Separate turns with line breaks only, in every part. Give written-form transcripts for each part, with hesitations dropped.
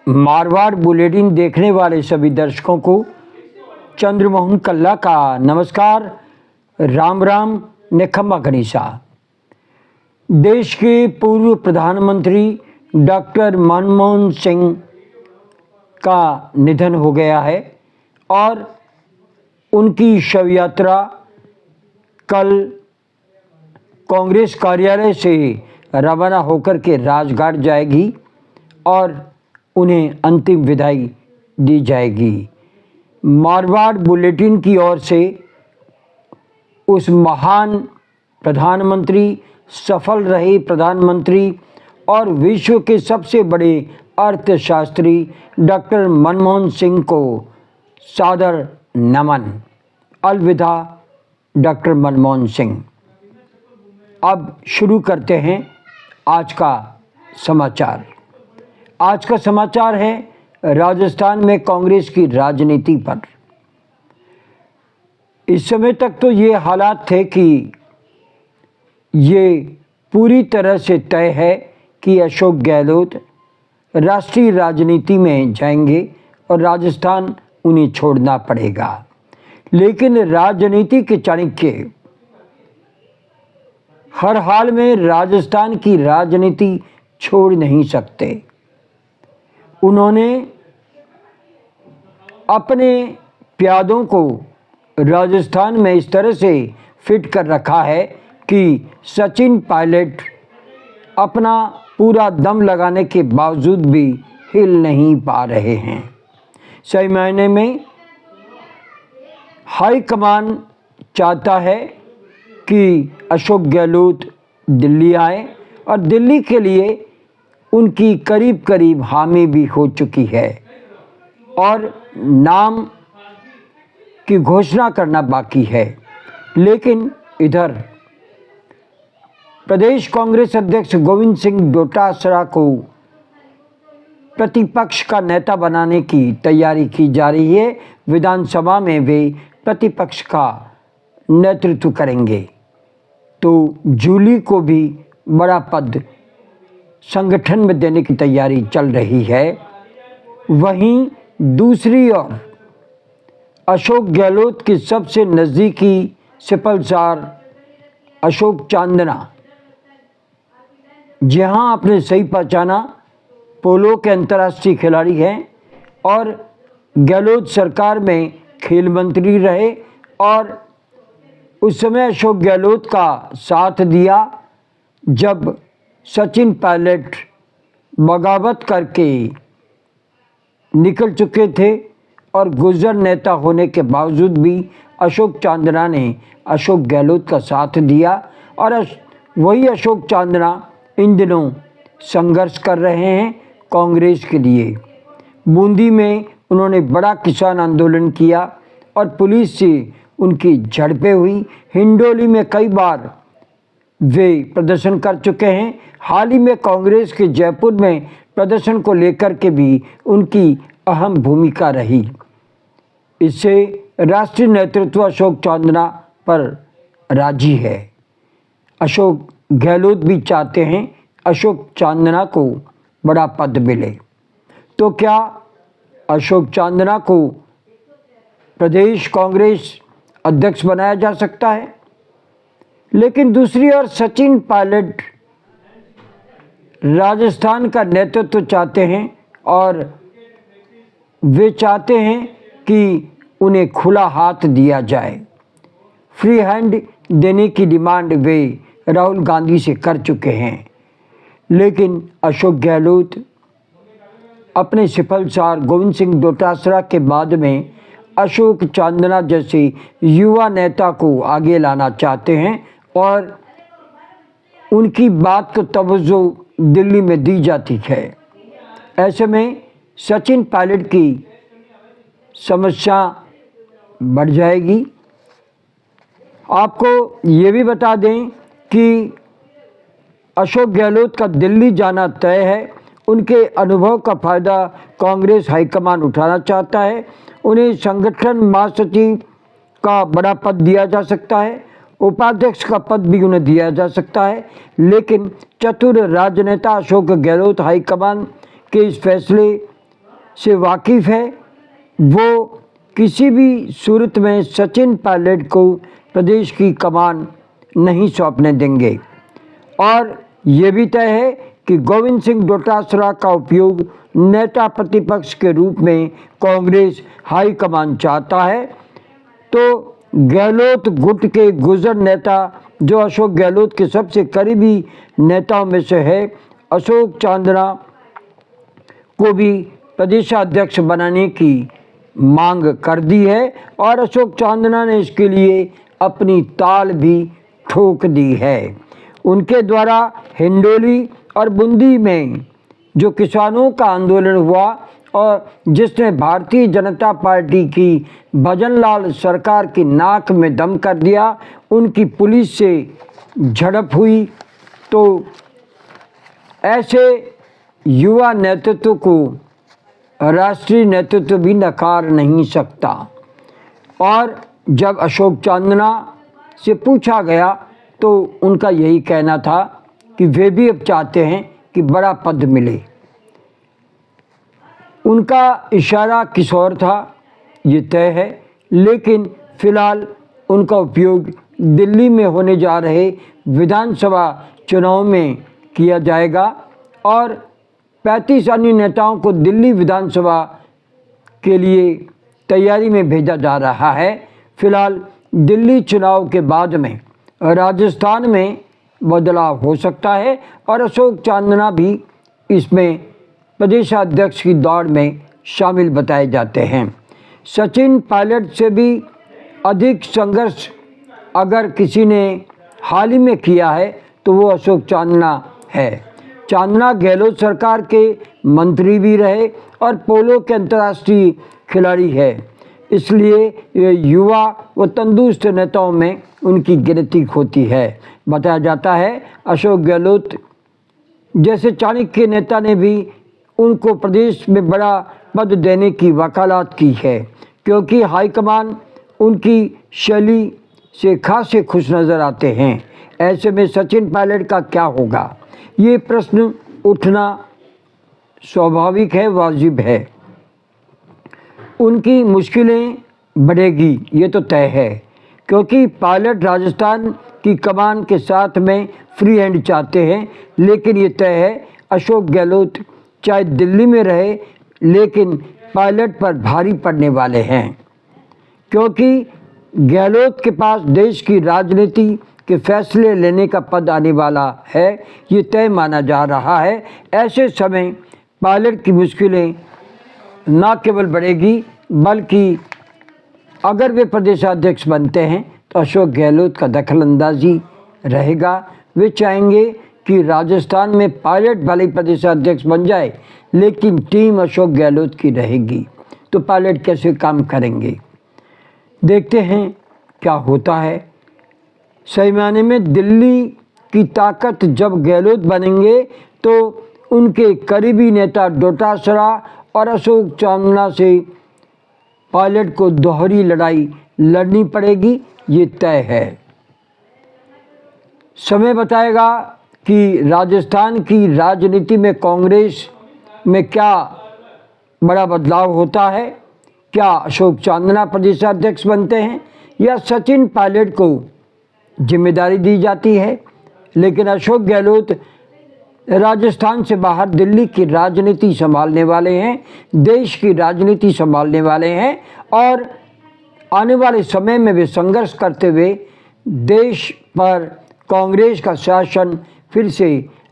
Marwar bulletin देखने वाले सभी दर्शकों को चंद्रमोहन कल्ला का नमस्कार। राम राम नेखम्मा गणिसा। देश के पूर्व प्रधानमंत्री डॉक्टर मनमोहन सिंह का निधन हो गया है और उनकी शव यात्रा कल कांग्रेस कार्यालय से रवाना होकर के राजघाट जाएगी और उन्हें अंतिम विदाई दी जाएगी। मारवाड़ बुलेटिन की ओर से उस महान प्रधानमंत्री, सफल रहे प्रधानमंत्री और विश्व के सबसे बड़े अर्थशास्त्री डॉक्टर मनमोहन सिंह को सादर नमन। अलविदा डॉक्टर मनमोहन सिंह। अब शुरू करते हैं आज का समाचार। आज का समाचार है राजस्थान में कांग्रेस की राजनीति पर। इस समय तक तो ये हालात थे कि ये पूरी तरह से तय है कि अशोक गहलोत राष्ट्रीय राजनीति में जाएंगे और राजस्थान उन्हें छोड़ना पड़ेगा। लेकिन राजनीति के चाणक्य हर हाल में राजस्थान की राजनीति छोड़ नहीं सकते। उन्होंने अपने प्यादों को राजस्थान में इस तरह से फिट कर रखा है कि सचिन पायलट अपना पूरा दम लगाने के बावजूद भी हिल नहीं पा रहे हैं। सही मायने में हाई कमान चाहता है कि अशोक गहलोत दिल्ली आए और दिल्ली के लिए उनकी करीब करीब हामी भी हो चुकी है और नाम की घोषणा करना बाकी है। लेकिन इधर प्रदेश कांग्रेस अध्यक्ष गोविंद सिंह डोटासरा को प्रतिपक्ष का नेता बनाने की तैयारी की जा रही है। विधानसभा में वे प्रतिपक्ष का नेतृत्व करेंगे तो जूली को भी बड़ा पद संगठन में देने की तैयारी चल रही है। वहीं दूसरी ओर अशोक गहलोत के सबसे नज़दीकी सिपलसार अशोक चांदना, जहां आपने सही पहचाना, पोलो के अंतर्राष्ट्रीय खिलाड़ी हैं और गहलोत सरकार में खेल मंत्री रहे और उस समय अशोक गहलोत का साथ दिया जब सचिन पायलट बगावत करके निकल चुके थे और गुजर नेता होने के बावजूद भी अशोक चांदना ने अशोक गहलोत का साथ दिया और वही अशोक चांदना इन दिनों संघर्ष कर रहे हैं कांग्रेस के लिए। बूंदी में उन्होंने बड़ा किसान आंदोलन किया और पुलिस से उनकी झड़पें हुई। हिंडोली में कई बार वे प्रदर्शन कर चुके हैं। हाल ही में कांग्रेस के जयपुर में प्रदर्शन को लेकर के भी उनकी अहम भूमिका रही। इससे राष्ट्रीय नेतृत्व अशोक चांदना पर राजी है। अशोक गहलोत भी चाहते हैं अशोक चांदना को बड़ा पद मिले। तो क्या अशोक चांदना को प्रदेश कांग्रेस अध्यक्ष बनाया जा सकता है? लेकिन दूसरी ओर सचिन पायलट राजस्थान का नेतृत्व चाहते हैं और वे चाहते हैं कि उन्हें खुला हाथ दिया जाए। फ्री हैंड देने की डिमांड वे राहुल गांधी से कर चुके हैं। लेकिन अशोक गहलोत अपने सिपलसार गोविंद सिंह डोटासरा के बाद में अशोक चांदना जैसे युवा नेता को आगे लाना चाहते हैं और उनकी बात को तवज्जो दिल्ली में दी जाती है। ऐसे में सचिन पायलट की समस्या बढ़ जाएगी। आपको ये भी बता दें कि अशोक गहलोत का दिल्ली जाना तय है। उनके अनुभव का फ़ायदा कांग्रेस हाईकमान उठाना चाहता है। उन्हें संगठन महासचिव का बड़ा पद दिया जा सकता है, उपाध्यक्ष का पद भी उन्हें दिया जा सकता है। लेकिन चतुर राजनेता अशोक गहलोत हाईकमान के इस फैसले से वाकिफ़ है, वो किसी भी सूरत में सचिन पायलट को प्रदेश की कमान नहीं सौंपने देंगे। और ये भी तय है कि गोविंद सिंह डोटासरा का उपयोग नेता प्रतिपक्ष के रूप में कांग्रेस हाईकमान चाहता है। तो गहलोत गुट के गुजर नेता, जो अशोक गहलोत के सबसे करीबी नेताओं में से है, अशोक चांदना को भी प्रदेशाध्यक्ष बनाने की मांग कर दी है और अशोक चांदना ने इसके लिए अपनी ताल भी ठोक दी है। उनके द्वारा हिंडोली और बूंदी में जो किसानों का आंदोलन हुआ और जिसने भारतीय जनता पार्टी की भजनलाल सरकार की नाक में दम कर दिया, उनकी पुलिस से झड़प हुई। तो ऐसे युवा नेतृत्व को राष्ट्रीय नेतृत्व भी नकार नहीं सकता। और जब अशोक चांदना से पूछा गया तो उनका यही कहना था कि वे भी अब चाहते हैं कि बड़ा पद मिले। उनका इशारा किस और था ये तय है, लेकिन फिलहाल उनका उपयोग दिल्ली में होने जा रहे विधानसभा चुनाव में किया जाएगा और 35 अन्य नेताओं को दिल्ली विधानसभा के लिए तैयारी में भेजा जा रहा है। फिलहाल दिल्ली चुनाव के बाद में राजस्थान में बदलाव हो सकता है और अशोक चांदना भी इसमें प्रदेशाध्यक्ष की दौड़ में शामिल बताए जाते हैं। सचिन पायलट से भी अधिक संघर्ष अगर किसी ने हाल ही में किया है तो वो अशोक चांदना है। चांदना गहलोत सरकार के मंत्री भी रहे और पोलो के अंतर्राष्ट्रीय खिलाड़ी है, इसलिए युवा व तंदुरुस्त नेताओं में उनकी गिनती होती है। बताया जाता है अशोक गहलोत जैसे चाणक्य नेता ने भी उनको प्रदेश में बड़ा पद देने की वकालत की है, क्योंकि हाईकमान उनकी शैली से खासे खुश नज़र आते हैं। ऐसे में सचिन पायलट का क्या होगा, ये प्रश्न उठना स्वाभाविक है, वाजिब है। उनकी मुश्किलें बढ़ेगी ये तो तय है, क्योंकि पायलट राजस्थान की कमान के साथ में फ्री हैंड चाहते हैं। लेकिन ये तय है अशोक गहलोत चाहे दिल्ली में रहे लेकिन पायलट पर भारी पड़ने वाले हैं, क्योंकि गहलोत के पास देश की राजनीति के फैसले लेने का पद आने वाला है, ये तय माना जा रहा है। ऐसे समय पायलट की मुश्किलें न केवल बढ़ेगी बल्कि अगर वे प्रदेशाध्यक्ष बनते हैं तो अशोक गहलोत का दखलंदाजी रहेगा। वे चाहेंगे कि राजस्थान में पायलट भले ही प्रदेशाध्यक्ष बन जाए लेकिन टीम अशोक गहलोत की रहेगी। तो पायलट कैसे काम करेंगे, देखते हैं क्या होता है। सही मायने में दिल्ली की ताकत जब गहलोत बनेंगे तो उनके करीबी नेता डोटासरा और अशोक चांदना से पायलट को दोहरी लड़ाई लड़नी पड़ेगी, ये तय है। समय बताएगा कि राजस्थान की राजनीति में कांग्रेस में क्या बड़ा बदलाव होता है। क्या अशोक चांदना प्रदेशाध्यक्ष बनते हैं या सचिन पायलट को जिम्मेदारी दी जाती है। लेकिन अशोक गहलोत राजस्थान से बाहर दिल्ली की राजनीति संभालने वाले हैं, देश की राजनीति संभालने वाले हैं और आने वाले समय में वे संघर्ष करते हुए देश पर कांग्रेस का शासन फिर से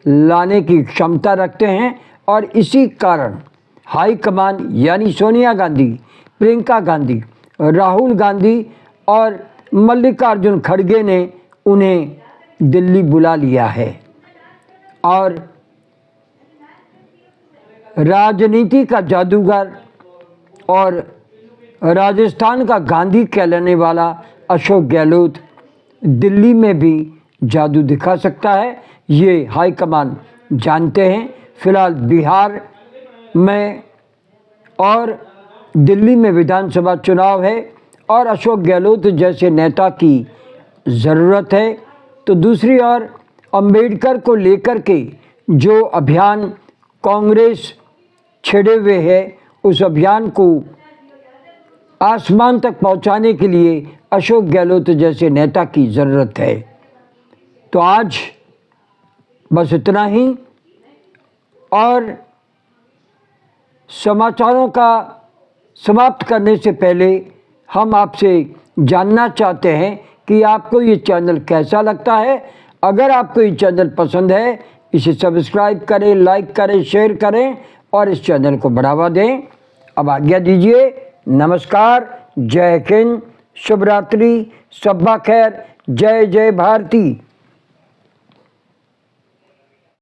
लाने की क्षमता रखते हैं। और इसी कारण हाईकमान यानी सोनिया गांधी, प्रियंका गांधी, राहुल गांधी और मल्लिकार्जुन खड़गे ने उन्हें दिल्ली बुला लिया है। और राजनीति का जादूगर और राजस्थान का गांधी कहलाने वाला अशोक गहलोत दिल्ली में भी जादू दिखा सकता है, ये हाईकमान जानते हैं। फिलहाल बिहार में और दिल्ली में विधानसभा चुनाव है और अशोक गहलोत जैसे नेता की ज़रूरत है। तो दूसरी ओर अंबेडकर को लेकर के जो अभियान कांग्रेस छेड़े हुए है उस अभियान को आसमान तक पहुंचाने के लिए अशोक गहलोत जैसे नेता की ज़रूरत है। तो आज बस इतना ही, और समाचारों का समाप्त करने से पहले हम आपसे जानना चाहते हैं कि आपको ये चैनल कैसा लगता है। अगर आपको ये चैनल पसंद है, इसे सब्सक्राइब करें, लाइक करें, शेयर करें और इस चैनल को बढ़ावा दें। अब आज्ञा दीजिए। नमस्कार, जय हिंद, शुभ रात्रि, शब्बा खैर, जय जय भारती।